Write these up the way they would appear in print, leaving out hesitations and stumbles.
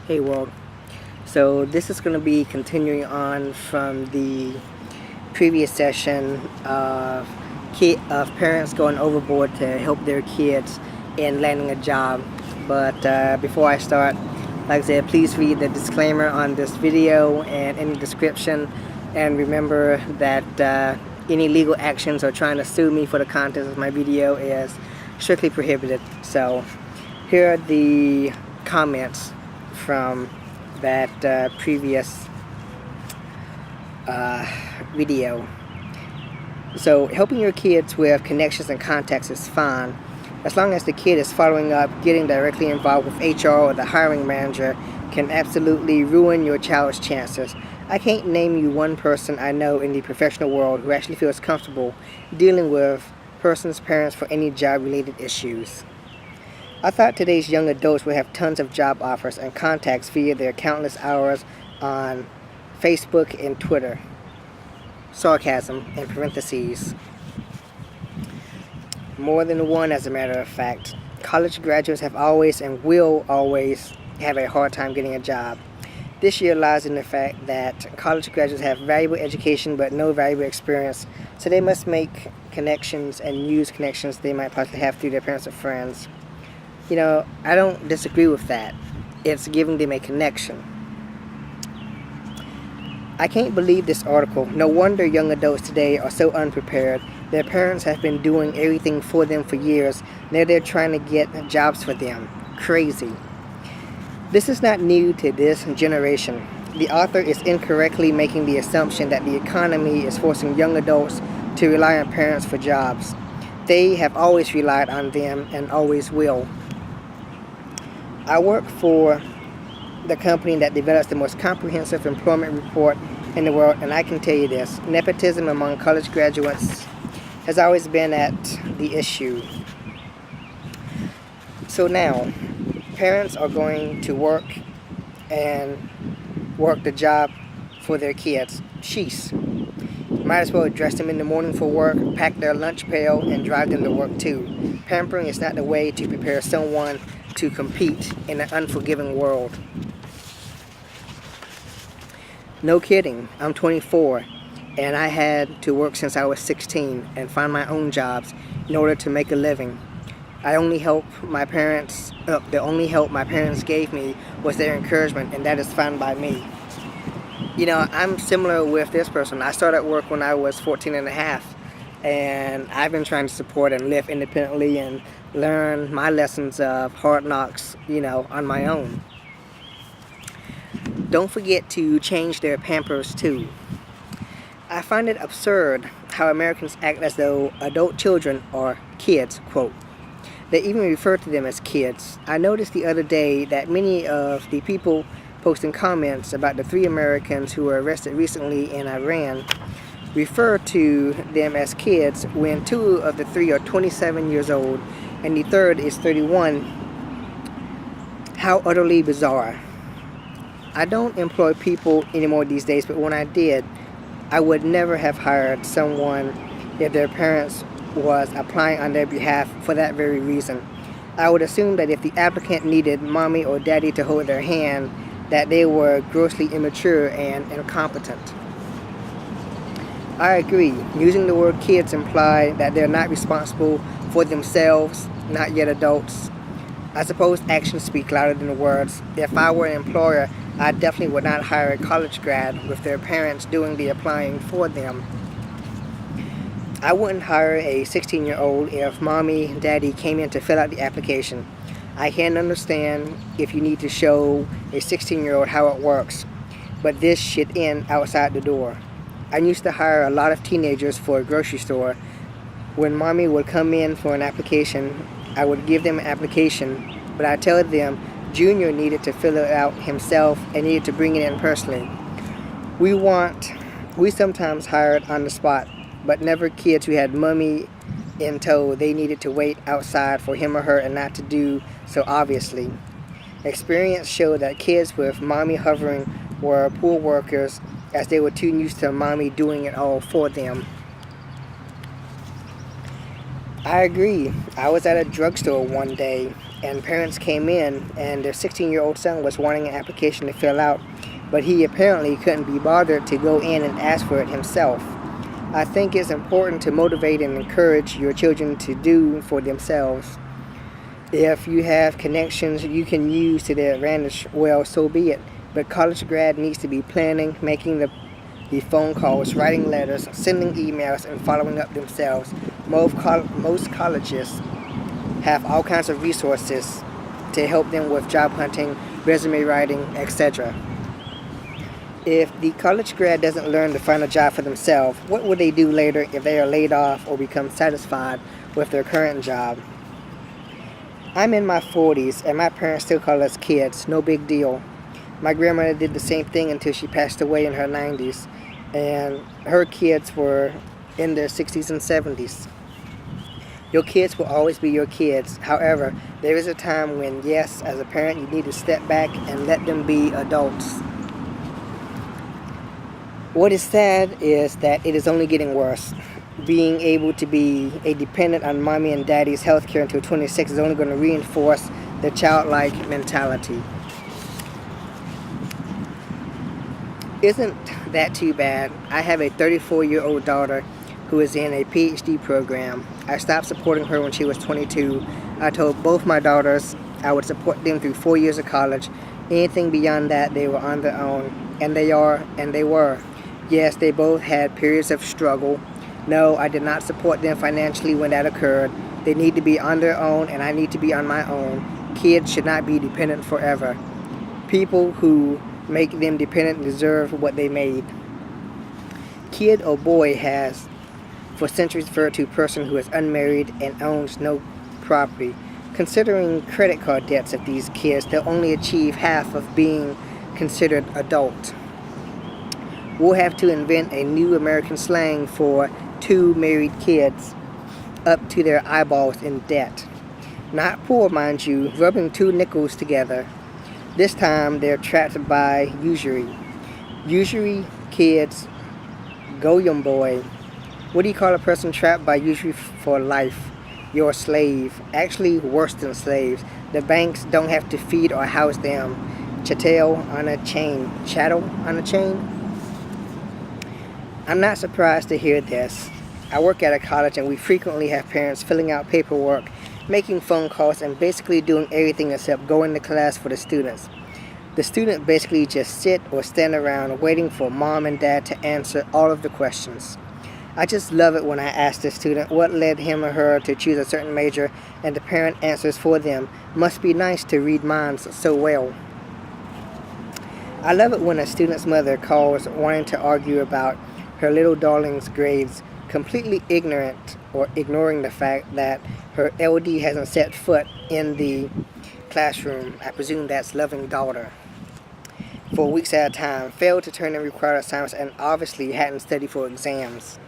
Hey world. So this is going to be continuing on from the previous session of parents going overboard to help their kids in landing a job. But before I start, like I said, please read the disclaimer on this video and in the description, and remember that any legal actions or trying to sue me for the contents of my video is strictly prohibited. So here are the comments from that previous video. So helping your kids with connections and contacts is fine as long as the kid is following up. Getting directly involved with HR or the hiring manager can absolutely ruin your child's chances. I can't name you one person I know in the professional world who actually feels comfortable dealing with person's parents for any job-related issues. I thought today's young adults would have tons of job offers and contacts via their countless hours on Facebook and Twitter. Sarcasm in parentheses. More than one, as a matter of fact. College graduates have always and will always have a hard time getting a job. This year lies in the fact that college graduates have valuable education but no valuable experience, so they must make connections and use connections they might possibly have through their parents or friends. You know, I don't disagree with that. It's giving them a connection. I can't believe this article. No wonder young adults today are so unprepared. Their parents have been doing everything for them for years. Now they're trying to get jobs for them. Crazy. This is not new to this generation. The author is incorrectly making the assumption that the economy is forcing young adults to rely on parents for jobs. They have always relied on them and always will. I work for the company that develops the most comprehensive employment report in the world, and I can tell you this: nepotism among college graduates has always been at the issue. So now, parents are going to work the job for their kids. Sheesh. Might as well dress them in the morning for work, pack their lunch pail, and drive them to work too. Pampering is not the way to prepare someone to compete in an unforgiving world. No kidding, I'm 24, and I had to work since I was 16 and find my own jobs in order to make a living. The only help my parents gave me was their encouragement, and that is fine by me. You know, I'm similar with this person. I started work when I was 14 and a half, and I've been trying to support and live independently and learn my lessons of hard knocks, on my own. Don't forget to change their Pampers too. I find it absurd how Americans act as though adult children are kids, quote. They even refer to them as kids. I noticed the other day that many of the people posting comments about the 3 Americans who were arrested recently in Iran refer to them as kids when 2 of the 3 are 27 years old and the 3rd is 31. How utterly bizarre. I don't employ people anymore these days, but when I did, I would never have hired someone if their parents was applying on their behalf for that very reason. I would assume that if the applicant needed mommy or daddy to hold their hand, that they were grossly immature and incompetent. I agree. Using the word kids imply that they're not responsible for themselves, not yet adults. I suppose actions speak louder than words. If I were an employer, I definitely would not hire a college grad with their parents doing the applying for them. I wouldn't hire a 16-year-old if mommy and daddy came in to fill out the application. I can understand if you need to show a 16-year-old how it works, but this should end outside the door. I used to hire a lot of teenagers for a grocery store. When mommy would come in for an application, I would give them an application, but I tell them Junior needed to fill it out himself and needed to bring it in personally. We sometimes hired on the spot, but never kids who had mommy in tow. They needed to wait outside for him or her and not to do so obviously. Experience showed that kids with mommy hovering were poor workers as they were too used to mommy doing it all for them. I agree. I was at a drugstore one day and parents came in, and their 16-year-old son was wanting an application to fill out, but he apparently couldn't be bothered to go in and ask for it himself. I think it's important to motivate and encourage your children to do for themselves. If you have connections you can use to their advantage, well, so be it. But college grad needs to be planning, making the phone calls, writing letters, sending emails, and following up themselves. Most colleges have all kinds of resources to help them with job hunting, resume writing, etc. If the college grad doesn't learn to find a job for themselves, what will they do later if they are laid off or become satisfied with their current job? I'm in my 40s and my parents still call us kids, no big deal. My grandmother did the same thing until she passed away in her 90s, and her kids were in their 60s and 70s. Your kids will always be your kids. However, there is a time when, yes, as a parent, you need to step back and let them be adults. What is sad is that it is only getting worse. Being able to be a dependent on mommy and daddy's health care until 26 is only going to reinforce the childlike mentality. Isn't that too bad? I have a 34-year-old daughter who is in a PhD program. I stopped supporting her when she was 22. I told both my daughters I would support them through 4 years of college. Anything beyond that, they were on their own. And they are, and they were. Yes, they both had periods of struggle. No, I did not support them financially when that occurred. They need to be on their own, and I need to be on my own. Kids should not be dependent forever. People who make them dependent deserve what they made. Kid or boy has for centuries referred to a person who is unmarried and owns no property. Considering credit card debts of these kids, they'll only achieve half of being considered adult. We'll have to invent a new American slang for two married kids up to their eyeballs in debt. Not poor, mind you, rubbing two nickels together. This time they're trapped by usury. Usury kids, go young boy. What do you call a person trapped by usury for life? You're a slave. Actually, worse than slaves. The banks don't have to feed or house them. Chattel on a chain. Chattel on a chain? I'm not surprised to hear this. I work at a college and we frequently have parents filling out paperwork, making phone calls, and basically doing everything except going to class for the students. The student basically just sit or stand around waiting for mom and dad to answer all of the questions. I just love it when I ask the student what led him or her to choose a certain major and the parent answers for them. Must be nice to read minds so well. I love it when a student's mother calls wanting to argue about her little darling's grades, completely ignorant or ignoring the fact that her LD hasn't set foot in the classroom. I presume that's loving daughter. For weeks at a time, failed to turn in required assignments, and obviously hadn't studied for exams.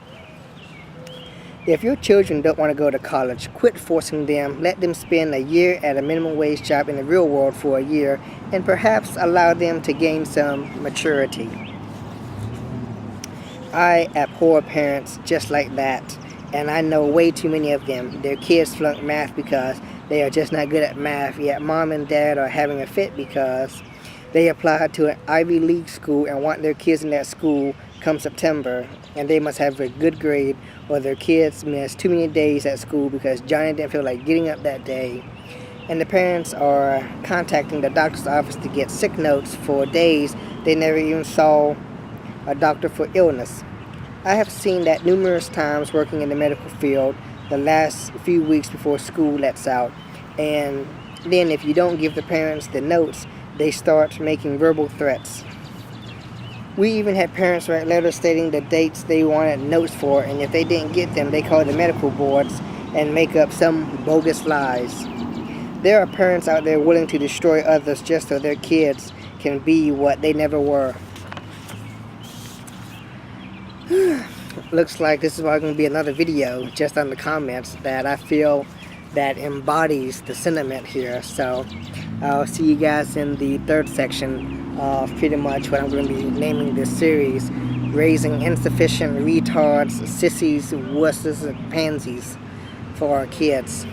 If your children don't want to go to college, quit forcing them. Let them spend a year at a minimum wage job in the real world for a year, and perhaps allow them to gain some maturity. I abhor parents just like that, and I know way too many of them. Their kids flunk math because they are just not good at math, yet mom and dad are having a fit because they applied to an Ivy League school and want their kids in that school come September, and they must have a good grade or their kids miss too many days at school because Johnny didn't feel like getting up that day. And the parents are contacting the doctor's office to get sick notes for days they never even saw a doctor for illness. I have seen that numerous times working in the medical field the last few weeks before school lets out, and then if you don't give the parents the notes, they start making verbal threats. We even had parents write letters stating the dates they wanted notes for, and if they didn't get them, they called the medical boards and make up some bogus lies. There are parents out there willing to destroy others just so their kids can be what they never were. Looks like this is probably going to be another video just on the comments that I feel that embodies the sentiment here. So I'll see you guys in the third section of pretty much what I'm going to be naming this series, Raising Insufficient Retards, Sissies, Wusses, and Pansies for our kids.